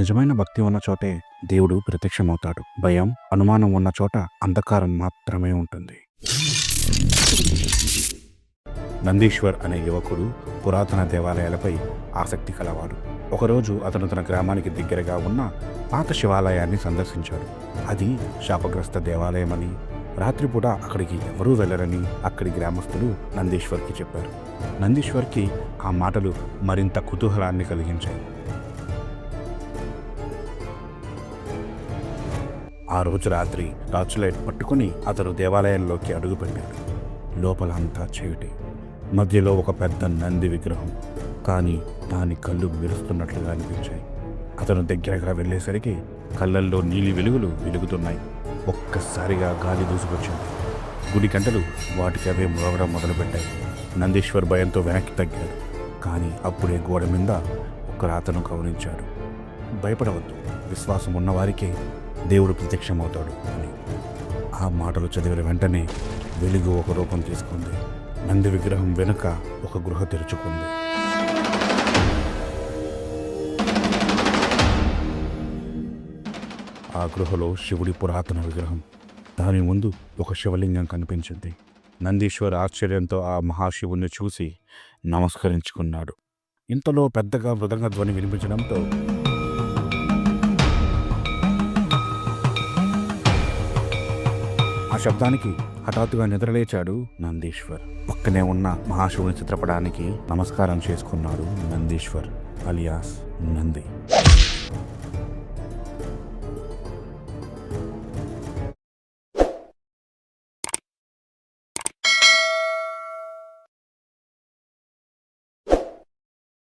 నిజమైన భక్తి ఉన్న చోటే దేవుడు ప్రత్యక్షమవుతాడు. భయం, అనుమానం ఉన్న చోట అంధకారం మాత్రమే ఉంటుంది. నందీశ్వర్ అనే యువకుడు పురాతన దేవాలయాలపై ఆసక్తి కలవాడు. ఒకరోజు అతను తన గ్రామానికి దగ్గరగా ఉన్న పాత శివాలయాన్ని సందర్శించాడు. అది శాపగ్రస్త దేవాలయమని, రాత్రిపూట అక్కడికి ఎవరూ వెళ్ళరని అక్కడి గ్రామస్తులు నందీశ్వర్కి చెప్పారు. నందీశ్వర్కి ఆ మాటలు మరింత కుతూహలాన్ని కలిగించాయి. ఆ రోజు రాత్రి టార్చ్ లైట్ పట్టుకుని అతను దేవాలయంలోకి అడుగుపెట్టాడు. లోపల అంతా చీకటి. మధ్యలో ఒక పెద్ద నంది విగ్రహం, కానీ దాని కళ్ళు మెరుస్తున్నట్లుగా అనిపించాయి. అతను దగ్గరగా వెళ్ళేసరికి కళ్ళల్లో నీలి వెలుగులు వెలుగుతున్నాయి. ఒక్కసారిగా గాలి దూసుకొచ్చింది. గుడి గంటలు వాటికి అవే మ్రోగడం మొదలుపెట్టాయి. నందీశ్వర్ భయంతో వెనక్కి తగ్గాడు. కానీ అప్పుడే గోడ మీద ఒక రాతను గమనించాడు. భయపడవద్దు, విశ్వాసం ఉన్నవారికే దేవుడు ప్రత్యక్షమవుతాడు అని. ఆ మాటలు చదివిన వెంటనే వెలుగు ఒక రూపం తీసుకుంది. నంది విగ్రహం వెనుక ఒక గృహ తెరుచుకుంది. ఆ గృహలో శివుడి పురాతన విగ్రహం. దాని ముందు ఒక శివలింగం కనిపించింది. నందీశ్వర్ ఆశ్చర్యంతో ఆ మహాశివుణ్ణి చూసి నమస్కరించుకున్నాడు. ఇంతలో పెద్దగా మృదంగ ధ్వని వినిపించడంతో ఆ శబ్దానికి హఠాత్తుగా నిద్రలేచాడు నందీశ్వర్. పక్కనే ఉన్న మహాశివుని చిత్రపటానికి నమస్కారం చేసుకున్నాడు నందీశ్వర్ అలియాస్ నంది.